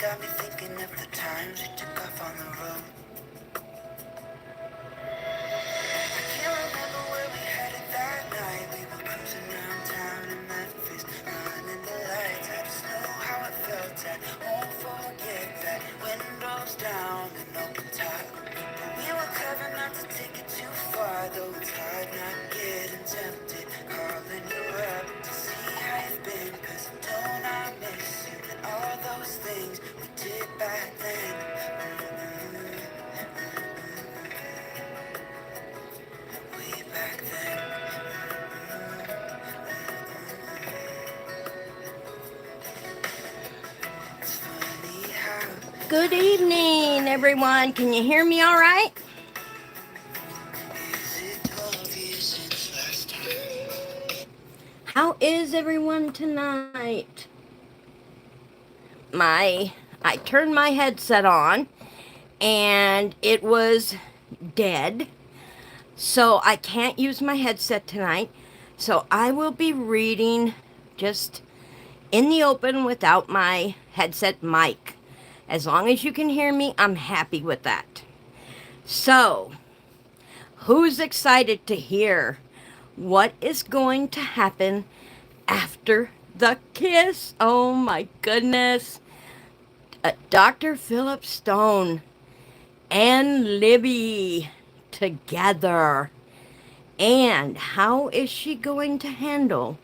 got me thinking of the times we took off on the road. I can't remember where we headed that night. We were cruising around town in Memphis, running the lights. I just know how it felt. I won't forget that. Windows down and open top. But we were clever not to take it too far, though it's hard not getting tempted. Calling you up to see how you've been, 'cause don't I miss you and all those things we did back then. Way back then. It's funny how Good evening, everyone. Can you hear me all right? is it 12 years since last time? How is everyone tonight? I turned my headset on and it was dead. So I can't use my headset tonight. So I will be reading just in the open without my headset mic. As long as you can hear me, I'm happy with that. So, who's excited to hear what is going to happen after the kiss? Oh my goodness. Dr. Philip Stone and Libby together. And how is she going to handle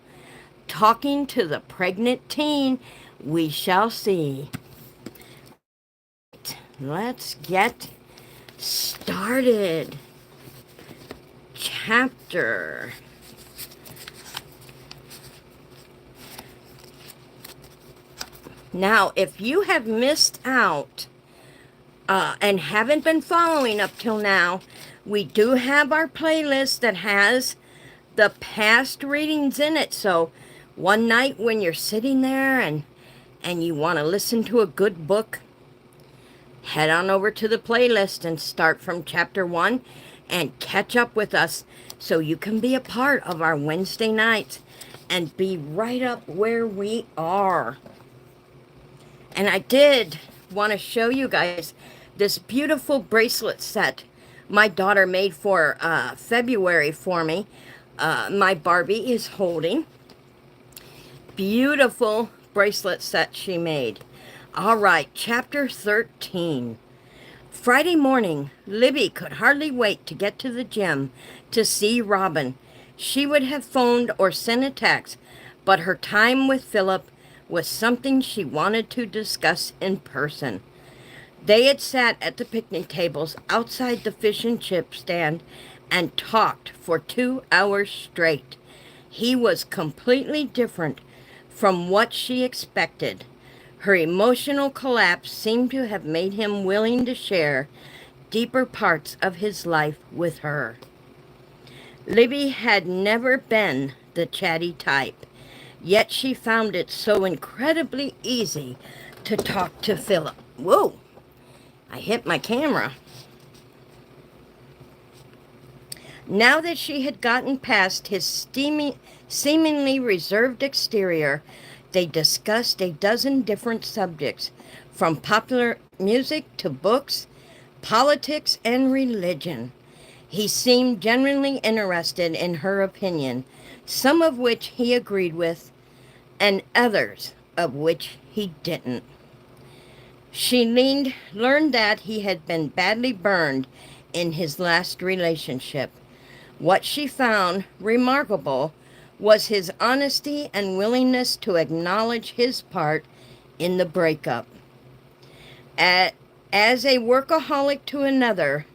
talking to the pregnant teen? We shall see. All right, let's get started. Chapter. Now, if you have missed out and haven't been following up till now, we do have our playlist that has the past readings in it. So one night when you're sitting there and you want to listen to a good book, head on over to the playlist and start from chapter 1 and catch up with us so you can be a part of our Wednesday nights and be right up where we are. And I did want to show you guys this beautiful bracelet set my daughter made for February for me. My Barbie is holding. Beautiful bracelet set she made. All right, chapter 13. Friday morning, Libby could hardly wait to get to the gym to see Robin. She would have phoned or sent a text, but her time with Philip was something she wanted to discuss in person. They had sat at the picnic tables outside the fish and chip stand and talked for 2 hours straight. He was completely different from what she expected. Her emotional collapse seemed to have made him willing to share deeper parts of his life with her. Libby had never been the chatty type, yet she found it so incredibly easy to talk to Philip. Whoa, I hit my camera. Now that she had gotten past his seemingly reserved exterior, they discussed a dozen different subjects, from popular music to books, politics, and religion. He seemed genuinely interested in her opinion, some of which he agreed with, and others of which he didn't. She learned that he had been badly burned in his last relationship. What she found remarkable was his honesty and willingness to acknowledge his part in the breakup. As a workaholic to another,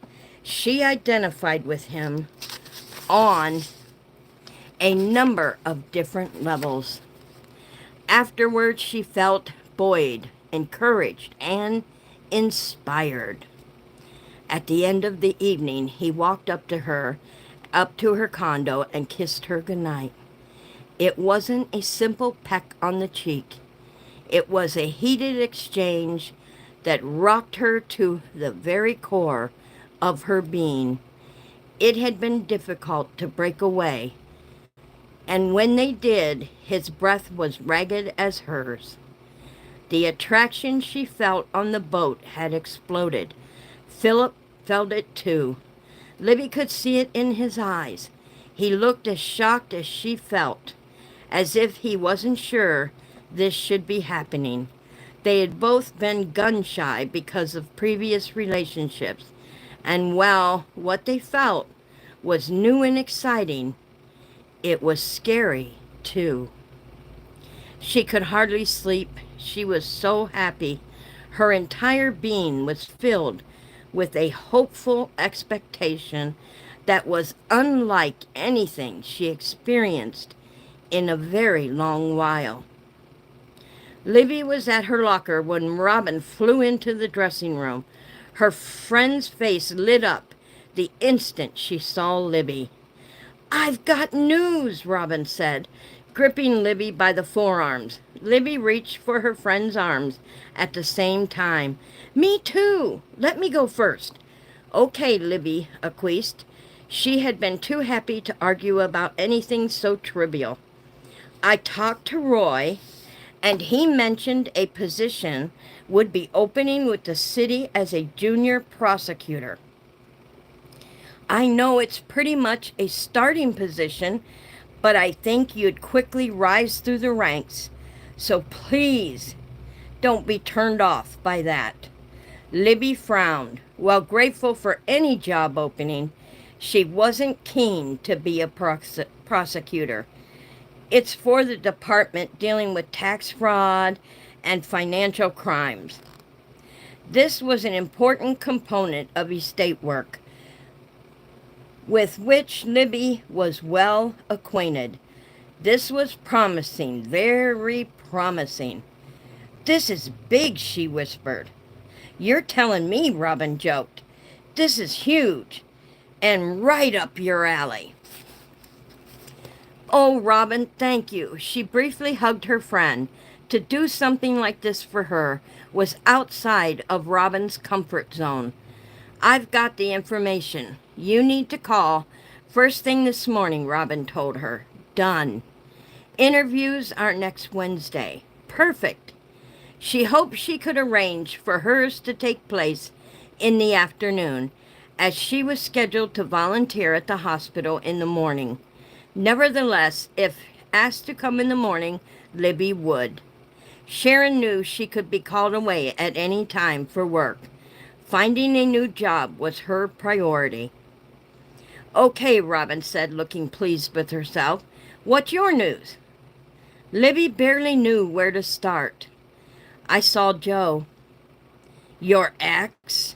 she identified with him on a number of different levels. Afterwards, she felt buoyed, encouraged, and inspired. At the end of the evening, he walked up to her condo and kissed her goodnight. It wasn't a simple peck on the cheek. It was a heated exchange that rocked her to the very core of her being. It had been difficult to break away, and when they did, his breath was ragged as hers. The attraction she felt on the boat had exploded. Philip felt it too. Libby could see it in his eyes. He looked as shocked as she felt, as if he wasn't sure this should be happening. They had both been gun shy because of previous relationships, and while what they felt was new and exciting, it was scary too. She could hardly sleep. She was so happy. Her entire being was filled with a hopeful expectation that was unlike anything she experienced in a very long while. Libby was at her locker when Robin flew into the dressing room. Her friend's face lit up the instant she saw Libby. "I've got news," Robin said, gripping Libby by the forearms. Libby reached for her friend's arms at the same time. "Me too. Let me go first." "Okay," Libby acquiesced. She had been too happy to argue about anything so trivial. "I talked to Roy, and he mentioned a position would be opening with the city as a junior prosecutor. I know it's pretty much a starting position, but I think you'd quickly rise through the ranks. So please don't be turned off by that." Libby frowned. While grateful for any job opening, she wasn't keen to be a prosecutor. It's for the department dealing with tax fraud and financial crimes. This was an important component of estate work, with which Libby was well acquainted. This was promising, very promising. "This is big," she whispered. "You're telling me," Robin joked. "This is huge, and right up your alley." "Oh, Robin, thank you." She briefly hugged her friend. To do something like this for her was outside of Robin's comfort zone. "I've got the information. You need to call first thing this morning," Robin told her. "Done. Interviews are next Wednesday." "Perfect." She hoped she could arrange for hers to take place in the afternoon, as she was scheduled to volunteer at the hospital in the morning. Nevertheless, if asked to come in the morning, Libby would. Sharon knew she could be called away at any time for work. Finding a new job was her priority. "Okay," Robin said, looking pleased with herself. "What's your news?" Libby barely knew where to start. "I saw Joe." "Your ex?"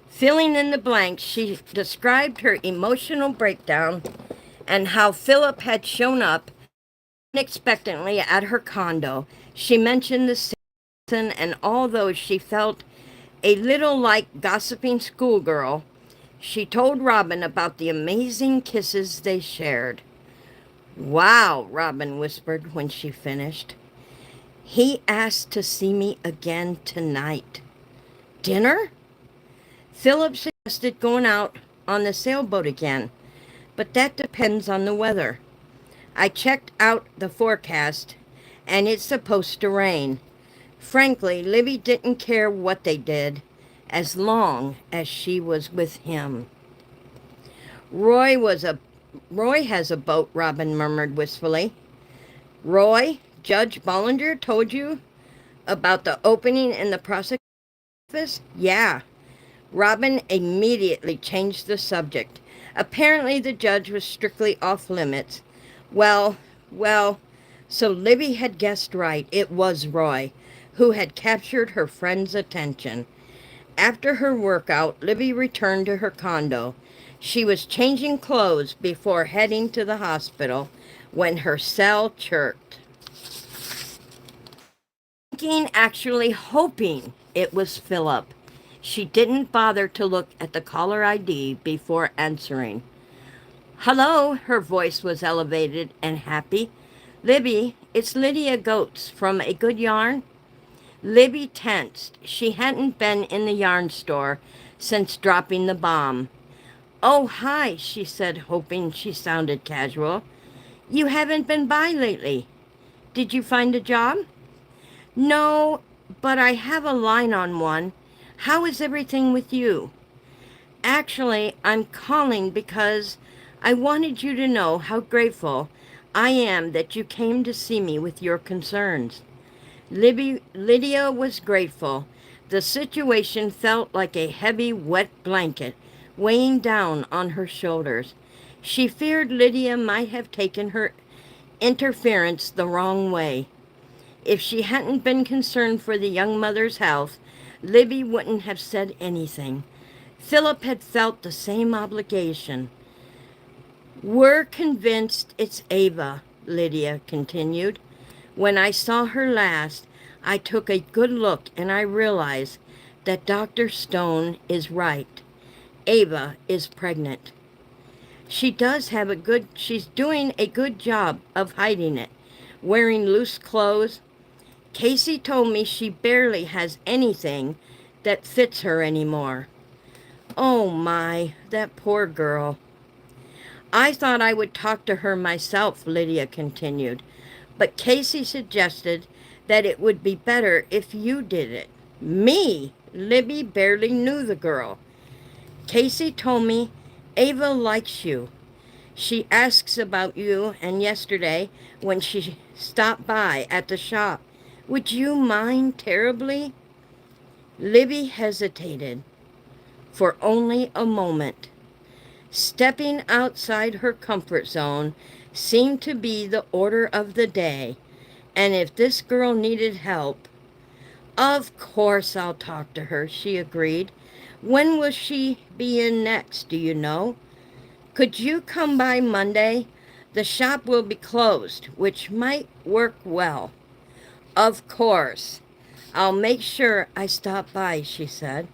Filling in the blanks, she described her emotional breakdown and how Philip had shown up unexpectedly at her condo. She mentioned the season, and although she felt a little like gossiping schoolgirl, she told Robin about the amazing kisses they shared. "Wow," Robin whispered when she finished. "He asked to see me again tonight." "Dinner?" Philip suggested going out on the sailboat again, but that depends on the weather. I checked out the forecast, and it's supposed to rain. Frankly, Libby didn't care what they did, as long as she was with him. Roy has a boat," Robin murmured wistfully. "Roy, Judge Bollinger told you about the opening in the prosecutor's office?" "Yeah." Robin immediately changed the subject. Apparently the judge was strictly off limits. Well, so Libby had guessed right. It was Roy who had captured her friend's attention. After her workout, Libby returned to her condo. She was changing clothes before heading to the hospital when her cell chirped. Actually hoping it was Philip. She didn't bother to look at the caller ID before answering. "Hello," her voice was elevated and happy. "Libby, it's Lydia Goetz from A Good Yarn." Libby tensed. She hadn't been in the yarn store since dropping the bomb. "Oh, hi," she said, hoping she sounded casual. "You haven't been by lately. Did you find a job?" No, but I have a line on one. How is everything with you? Actually, I'm calling because I wanted you to know how grateful I am that you came to see me with your concerns. Lydia was grateful. The situation felt like a heavy, wet blanket weighing down on her shoulders. She feared Lydia might have taken her interference the wrong way. If she hadn't been concerned for the young mother's health, Libby wouldn't have said anything. Philip had felt the same obligation. We're convinced it's Ava, Lydia continued. When I saw her last, I took a good look and I realized that Dr. Stone is right. Ava is pregnant. She's doing a good job of hiding it, wearing loose clothes. Casey told me she barely has anything that fits her anymore. Oh my, that poor girl. I thought I would talk to her myself, Lydia continued, but Casey suggested that it would be better if you did it. Me? Libby barely knew the girl. Casey told me Ava likes you. She asks about you, and yesterday, when she stopped by at the shop, would you mind terribly? Libby hesitated for only a moment. Stepping outside her comfort zone seemed to be the order of the day, and if this girl needed help, of course I'll talk to her, she agreed. When will she be in next, do you know? Could you come by Monday? The shop will be closed, which might work well. Of course. I'll make sure I stop by, she said.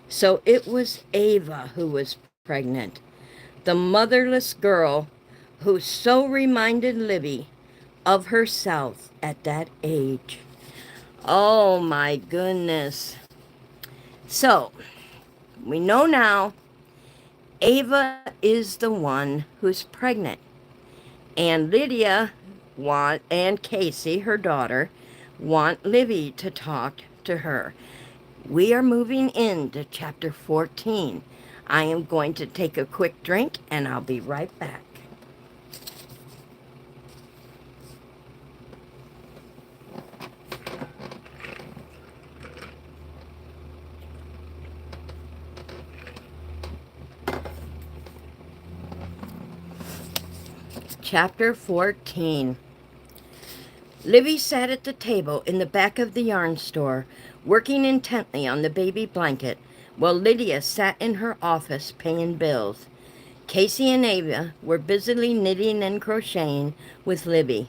So it was Ava who was pregnant, the motherless girl who so reminded Libby of herself at that age. Oh my goodness. So, we know now Ava is the one who's pregnant. And Lydia and Casey, her daughter, want Libby to talk to her. We are moving into chapter 14. I am going to take a quick drink and I'll be right back. Chapter 14. Libby sat at the table in the back of the yarn store, working intently on the baby blanket, while Lydia sat in her office paying bills. Casey and Ava were busily knitting and crocheting with Libby.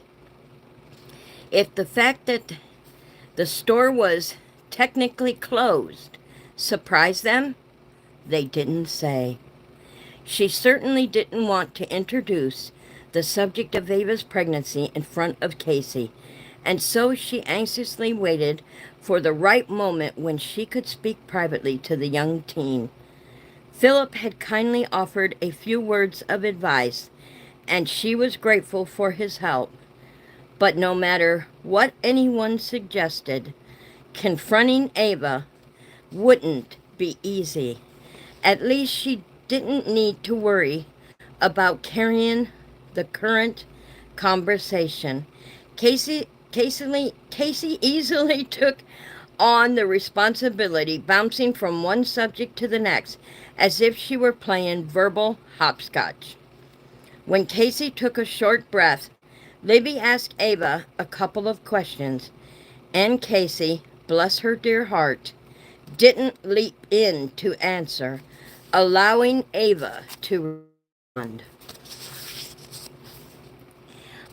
If the fact that the store was technically closed surprised them, they didn't say. She certainly didn't want to introduce the subject of Ava's pregnancy in front of Casey, and so she anxiously waited for the right moment when she could speak privately to the young teen. Philip had kindly offered a few words of advice, and she was grateful for his help. But no matter what anyone suggested, confronting Ava wouldn't be easy. At least she didn't need to worry about carrying the current conversation. Casey easily took on the responsibility, bouncing from one subject to the next, as if she were playing verbal hopscotch. When Casey took a short breath, Libby asked Ava a couple of questions, and Casey, bless her dear heart, didn't leap in to answer, allowing Ava to respond.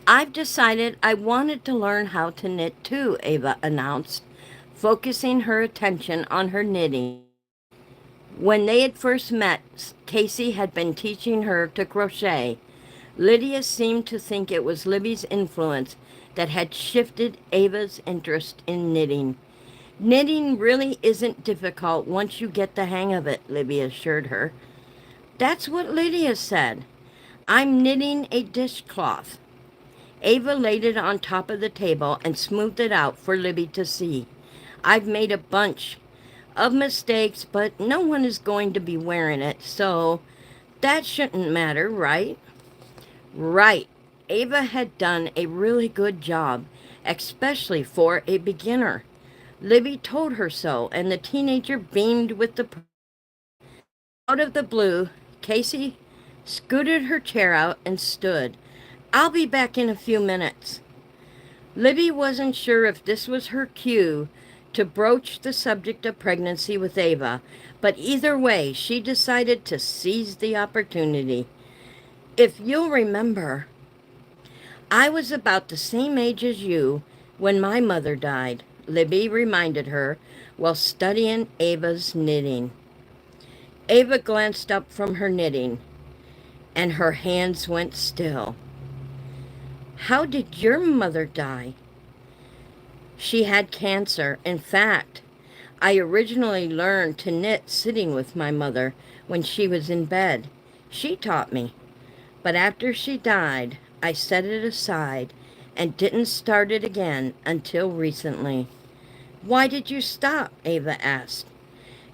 I've decided I wanted to learn how to knit too, Ava announced, focusing her attention on her knitting. When they had first met, Casey had been teaching her to crochet. Lydia seemed to think it was Libby's influence that had shifted Ava's interest in knitting. Knitting really isn't difficult once you get the hang of it, Libby assured her. That's what Lydia said. I'm knitting a dishcloth. Ava laid it on top of the table and smoothed it out for Libby to see. I've made a bunch of mistakes, but no one is going to be wearing it, so that shouldn't matter, right? Right. Ava had done a really good job, especially for a beginner. Libby told her so, and the teenager beamed with the pride. Out of the blue, Casey scooted her chair out and stood. I'll be back in a few minutes. Libby wasn't sure if this was her cue to broach the subject of pregnancy with Ava, but either way, she decided to seize the opportunity. If you'll remember, I was about the same age as you when my mother died, Libby reminded her while studying Ava's knitting. Ava glanced up from her knitting, and her hands went still. How did your mother die? She had cancer. In fact, I originally learned to knit sitting with my mother when she was in bed. She taught me. But after she died, I set it aside and didn't start it again until recently. Why did you stop? Ava asked.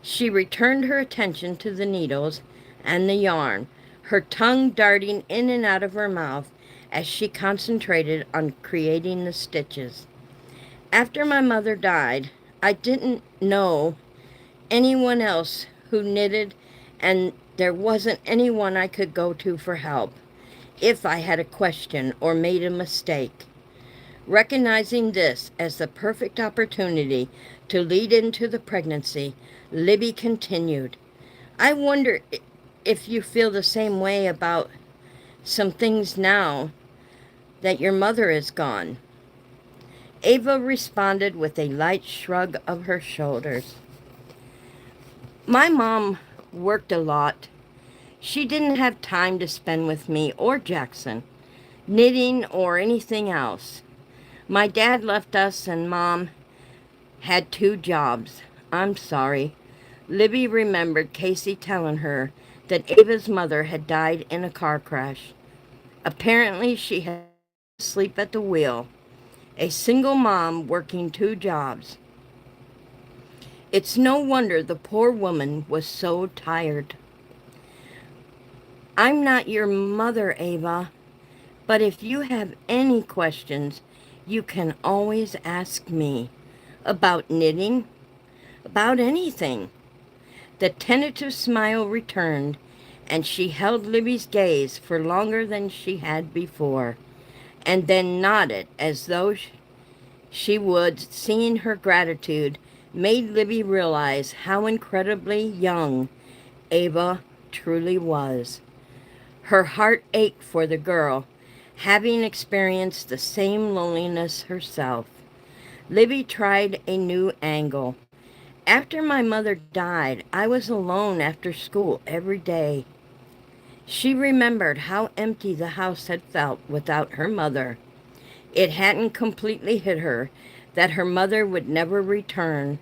She returned her attention to the needles and the yarn, her tongue darting in and out of her mouth as she concentrated on creating the stitches. After my mother died, I didn't know anyone else who knitted, and there wasn't anyone I could go to for help if I had a question or made a mistake. Recognizing this as the perfect opportunity to lead into the pregnancy, Libby continued, I wonder if you feel the same way about some things now that your mother is gone. Ava responded with a light shrug of her shoulders. My mom worked a lot. She didn't have time to spend with me or Jackson, knitting or anything else. My dad left us and Mom had 2 jobs. I'm sorry. Libby remembered Casey telling her that Ava's mother had died in a car crash. Apparently she had fallen asleep at the wheel. A single mom working 2 jobs. It's no wonder the poor woman was so tired. I'm not your mother, Ava, but if you have any questions, you can always ask me about knitting, about anything. The tentative smile returned, and she held Libby's gaze for longer than she had before, and then nodded as though she would. Seeing her gratitude made Libby realize how incredibly young Ava truly was. Her heart ached for the girl, having experienced the same loneliness herself. Libby tried a new angle. After my mother died, I was alone after school every day. She remembered how empty the house had felt without her mother. It hadn't completely hit her that her mother would never return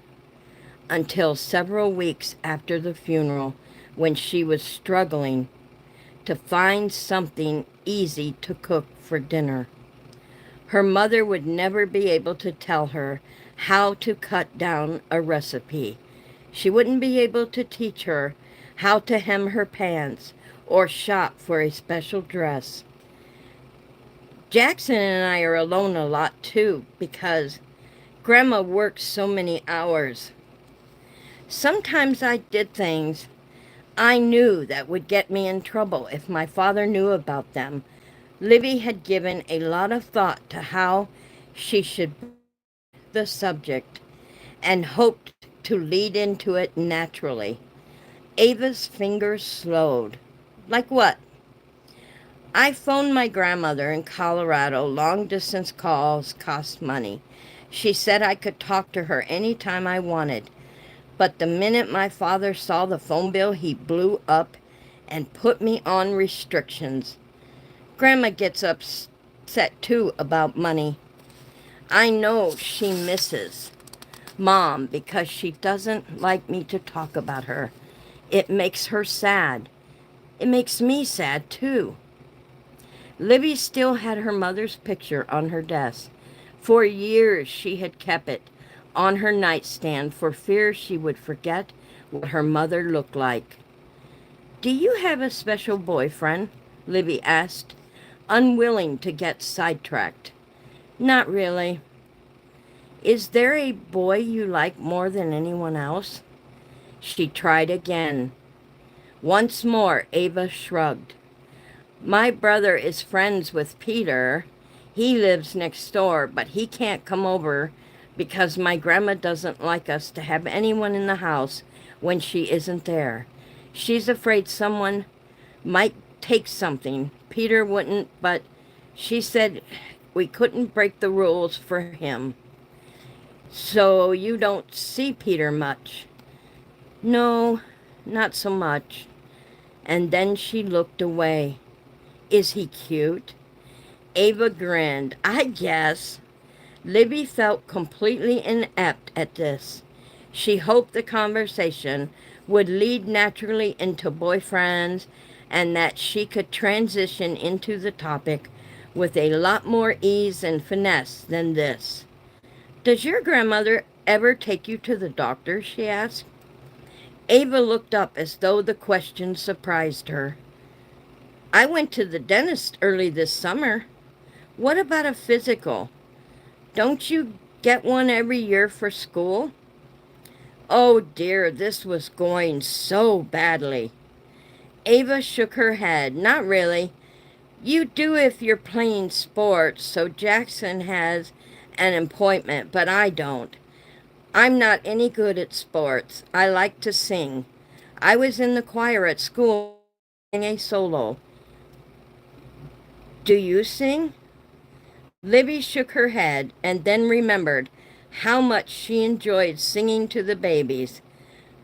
until several weeks after the funeral, when she was struggling to find something easy to cook for dinner. Her mother would never be able to tell her how to cut down a recipe. She wouldn't be able to teach her how to hem her pants or shop for a special dress. Jackson and I are alone a lot too because Grandma works so many hours. Sometimes I did things I knew that would get me in trouble if my father knew about them. Libby had given a lot of thought to how she should broach the subject and hoped to lead into it naturally. Ava's fingers slowed. Like what? I phoned my grandmother in Colorado. Long-distance calls cost money. She said I could talk to her anytime I wanted. But the minute my father saw the phone bill, he blew up and put me on restrictions. Grandma gets upset too about money. I know she misses Mom because she doesn't like me to talk about her. It makes her sad. It makes me sad too. Libby still had her mother's picture on her desk. For years she had kept it on her nightstand for fear she would forget what her mother looked like. "Do you have a special boyfriend?" Libby asked, unwilling to get sidetracked. "Not really." "Is there a boy you like more than anyone else?" She tried again. Once more, Ava shrugged. "My brother is friends with Peter. He lives next door, but he can't come over because my grandma doesn't like us to have anyone in the house when she isn't there. She's afraid someone might take something. Peter wouldn't, but she said we couldn't break the rules for him." "So you don't see Peter much?" "No, not so much." And then she looked away. "Is he cute?" Ava grinned. "I guess." Libby felt completely inept at this. She hoped the conversation would lead naturally into boyfriends and that she could transition into the topic with a lot more ease and finesse than this. "Does your grandmother ever take you to the doctor?" she asked. Ava looked up as though the question surprised her. "I went to the dentist early this summer." "What about a physical? Don't you get one every year for school?" Oh dear, this was going so badly. Ava shook her head. "Not really. You do if you're playing sports, so Jackson has an appointment, but I don't. I'm not any good at sports. I like to sing. I was in the choir at school, sang a solo." "Do you sing?" Libby shook her head and then remembered how much she enjoyed singing to the babies.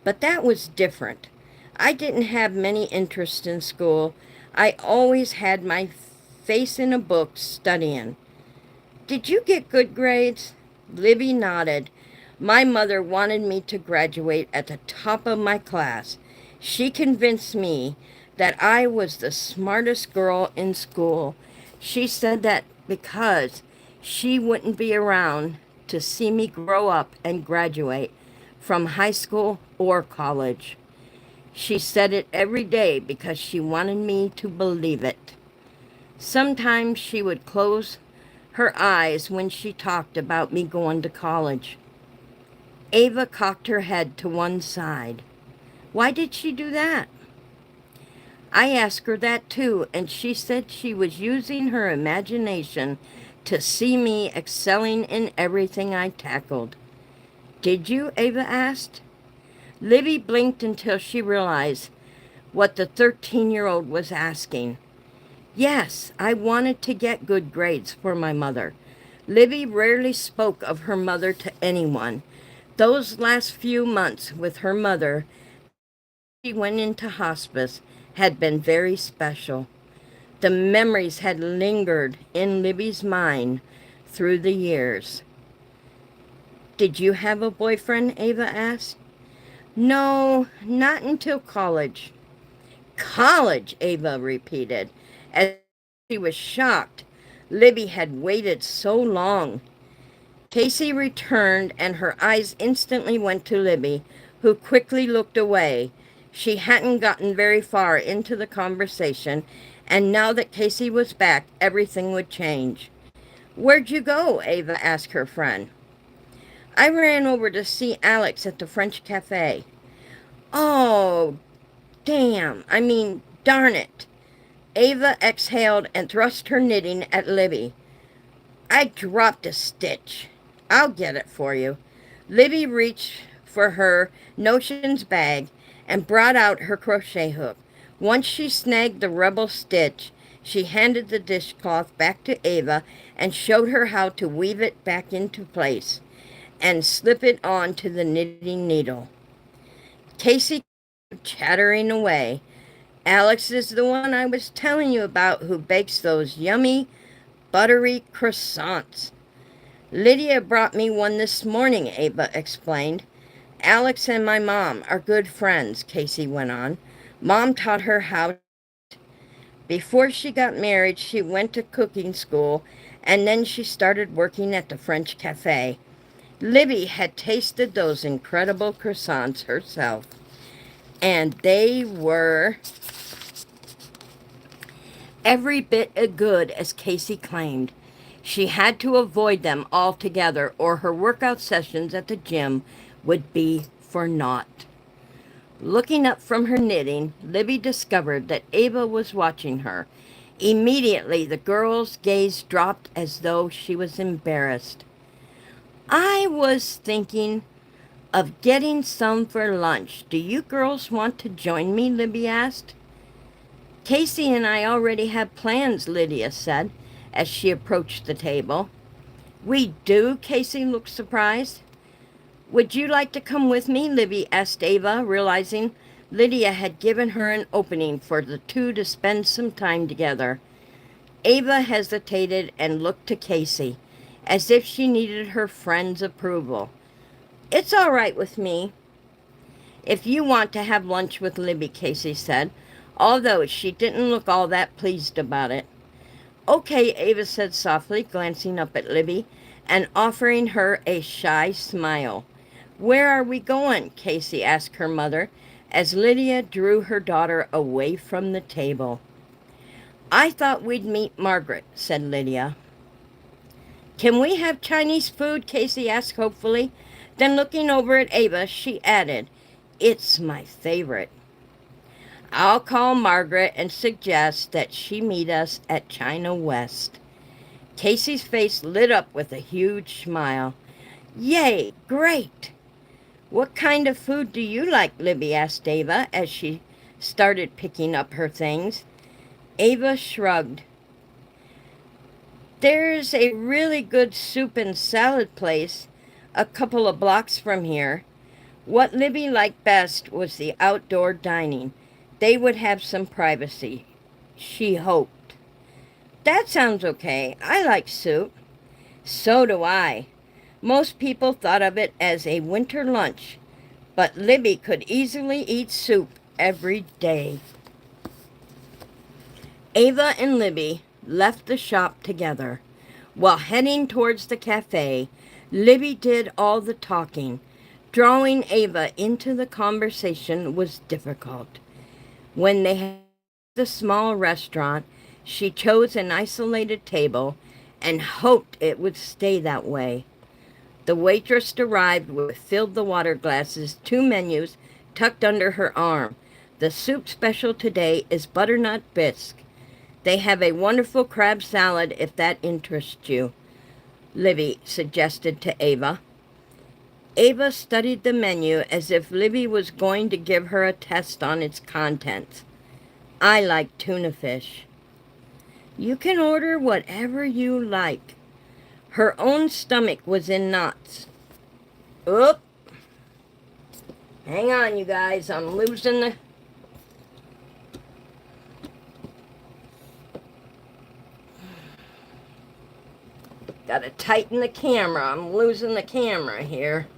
"But that was different. I didn't have many interests in school. I always had my face in a book studying." "Did you get good grades?" Libby nodded. "My mother wanted me to graduate at the top of my class. She convinced me that I was the smartest girl in school. She said that because she wouldn't be around to see me grow up and graduate from high school or college. She said it every day because she wanted me to believe it. Sometimes she would close her eyes when she talked about me going to college." Ava cocked her head to one side. "Why did she do that?" "I asked her that too, and she said she was using her imagination to see me excelling in everything I tackled." "Did you?" Ava asked. Libby blinked until she realized what the 13-year-old was asking. "Yes, I wanted to get good grades for my mother." Libby rarely spoke of her mother to anyone. Those last few months with her mother, she went into hospice, had been very special. The memories had lingered in Libby's mind through the years. "Did you have a boyfriend?" Ava asked. "No, not until college." "College," Ava repeated, as she was shocked Libby had waited so long. Casey returned, and her eyes instantly went to Libby, who quickly looked away. She hadn't gotten very far into the conversation, and now that Casey was back, everything would change. "Where'd you go?" Ava asked her friend. "I ran over to see Alex at the French cafe." "Oh, damn. I mean, darn it." Ava exhaled and thrust her knitting at Libby. "I dropped a stitch. I'll get it for you." Libby reached for her notions bag and brought out her crochet hook. Once she snagged the rebel stitch, she handed the dishcloth back to Ava and showed her how to weave it back into place and slip it onto the knitting needle. Casey kept chattering away. "Alex is the one I was telling you about who bakes those yummy, buttery croissants. Lydia brought me one this morning," Ava explained. "Alex and my mom are good friends," Casey went on. "Mom taught her how." Before she got married, she went to cooking school, and then she started working at the French cafe. Libby had tasted those incredible croissants herself, and they were every bit as good as Casey claimed. She had to avoid them altogether, or her workout sessions at the gym would be for naught. Looking up from her knitting, Libby discovered that Ava was watching her. Immediately, the girl's gaze dropped as though she was embarrassed. I was thinking of getting some for lunch. Do you girls want to join me? Libby asked. Casey and I already have plans, Lydia said, as she approached the table. We do? Casey looked surprised. Would you like to come with me? Libby asked Ava, realizing Lydia had given her an opening for the two to spend some time together. Ava hesitated and looked to Casey, as if she needed her friend's approval. It's all right with me, if you want to have lunch with Libby, Casey said, although she didn't look all that pleased about it. Okay, Ava said softly, glancing up at Libby and offering her a shy smile. Where are we going? Casey asked her mother as Lydia drew her daughter away from the table. I thought we'd meet Margaret, said Lydia. Can we have Chinese food? Casey asked hopefully. Then looking over at Ava, she added, it's my favorite. I'll call Margaret and suggest that she meet us at China West. Casey's face lit up with a huge smile. Yay, great! What kind of food do you like? Libby asked Ava as she started picking up her things. Ava shrugged. There's a really good soup and salad place a couple of blocks from here. What Libby liked best was the outdoor dining. They would have some privacy, she hoped. That sounds okay. I like soup. So do I. Most people thought of it as a winter lunch, but Libby could easily eat soup every day. Ava and Libby left the shop together. While heading towards the cafe, Libby did all the talking. Drawing Ava into the conversation was difficult. When they had the small restaurant, she chose an isolated table and hoped it would stay that way. The waitress arrived with filled the water glasses, 2 menus tucked under her arm. The soup special today is butternut bisque. They have a wonderful crab salad if that interests you, Libby suggested to Ava. Ava studied the menu as if Libby was going to give her a test on its contents. I like tuna fish. You can order whatever you like. Her own stomach was in knots. Oop! Hang on, you guys. I'm losing the... Gotta tighten the camera. I'm losing the camera here.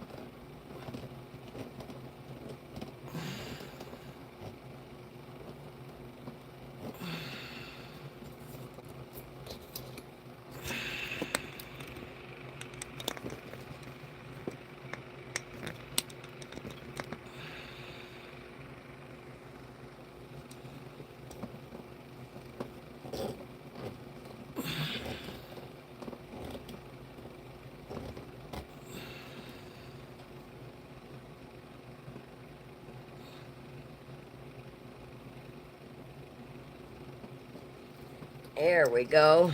There we go.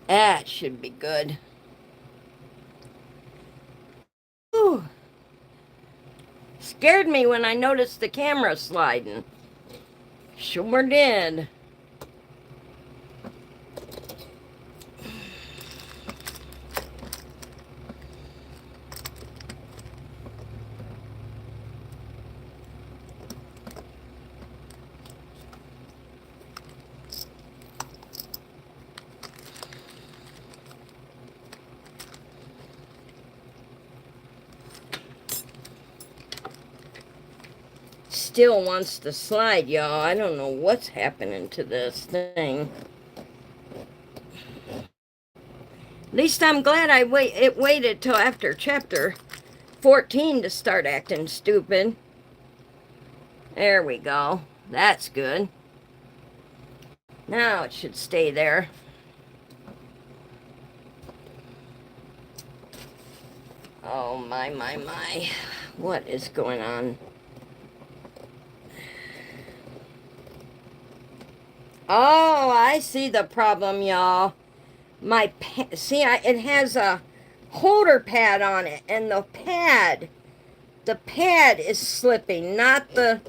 That should be good. Whew. Scared me when I noticed the camera sliding. Sure did. still wants to slide, y'all. I don't know what's happening to this thing. At least I'm glad it waited till after chapter 14 to start acting stupid. There we go. That's good. Now it should stay there. Oh, my. What is going on? Oh, I see the problem, y'all. It has a holder pad on it, and the pad is slipping, not the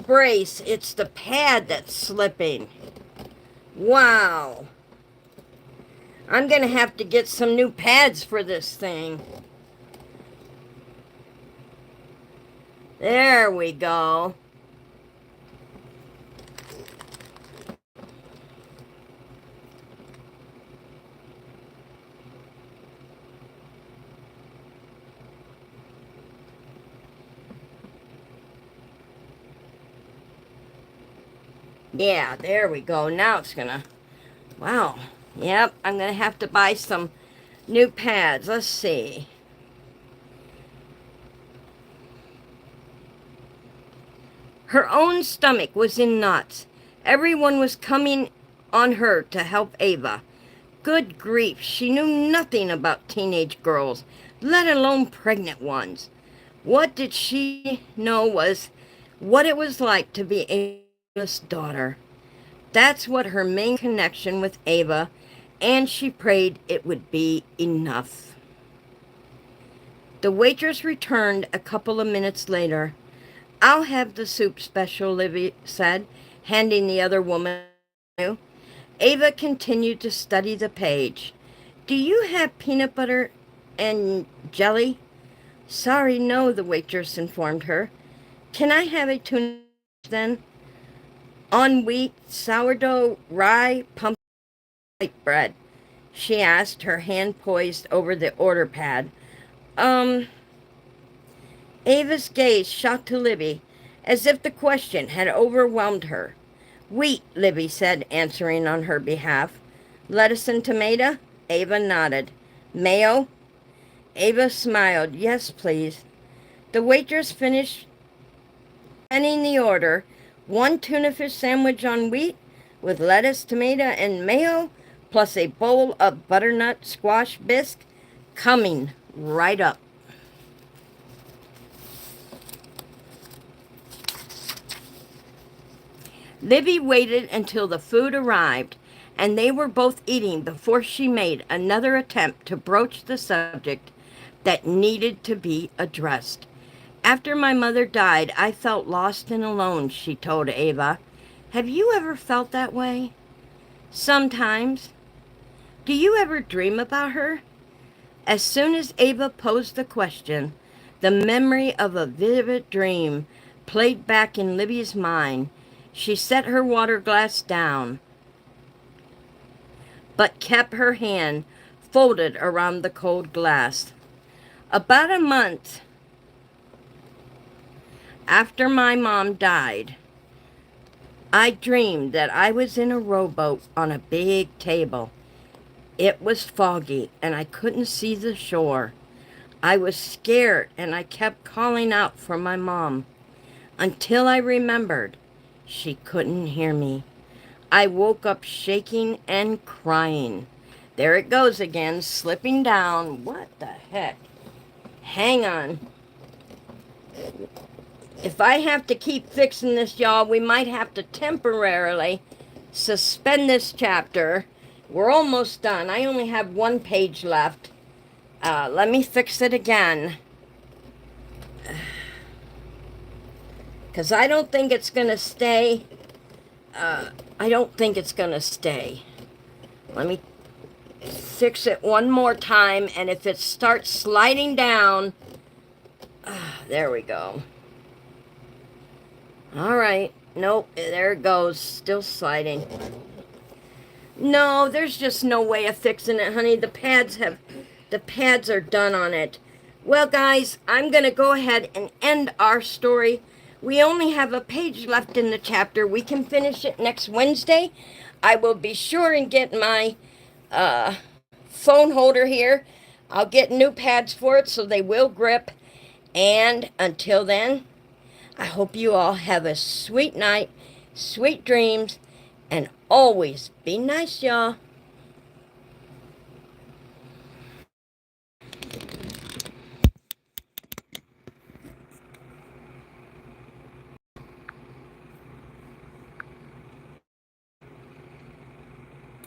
brace. It's the pad that's slipping. Wow. I'm gonna have to get some new pads for this thing. There we go. Yeah, there we go. Now it's gonna... Wow. Yep, I'm gonna have to buy some new pads. Let's see. Her own stomach was in knots. Everyone was coming on her to help Ava. Good grief, she knew nothing about teenage girls, let alone pregnant ones. What did she know was what it was like to be Ava's daughter. That's what her main connection with Ava, and she prayed it would be enough. The waitress returned a couple of minutes later. I'll have the soup special, Libby said, handing the other woman the menu. Ava continued to study the page. Do you have peanut butter and jelly? Sorry, no, the waitress informed her. Can I have a tuna then? On wheat, sourdough, rye, pumpkin, white bread, she asked, her hand poised over the order pad. Ava's gaze shot to Libby, as if the question had overwhelmed her. Wheat, Libby said, answering on her behalf. Lettuce and tomato? Ava nodded. Mayo? Ava smiled. Yes, please. The waitress finished scanning the order. 1 tuna fish sandwich on wheat with lettuce, tomato, and mayo, plus a bowl of butternut squash bisque, coming right up. Libby waited until the food arrived, and they were both eating before she made another attempt to broach the subject that needed to be addressed. After my mother died, I felt lost and alone, she told Ava. Have you ever felt that way? Sometimes. Do you ever dream about her? As soon as Ava posed the question, the memory of a vivid dream played back in Libby's mind. She set her water glass down, but kept her hand folded around the cold glass. About a month after my mom died, I dreamed that I was in a rowboat on a big table. It was foggy and I couldn't see the shore. I was scared and I kept calling out for my mom until I remembered she couldn't hear me. I woke up shaking and crying. There it goes again, slipping down. What the heck? Hang on. If I have to keep fixing this, y'all, we might have to temporarily suspend this chapter. We're almost done. I only have 1 page left. Let me fix it again. Because I don't think it's going to stay. I don't think it's going to stay. Let me fix it one more time. And if it starts sliding down, there we go. All right. Nope. There it goes. Still sliding. No, there's just no way of fixing it, honey. The pads are done on it. Well, guys, I'm going to go ahead and end our story We only have a page left in the chapter. We can finish it next Wednesday. I will be sure and get my phone holder here. I'll get new pads for it so they will grip. And until then, I hope you all have a sweet night, sweet dreams, and always be nice, y'all.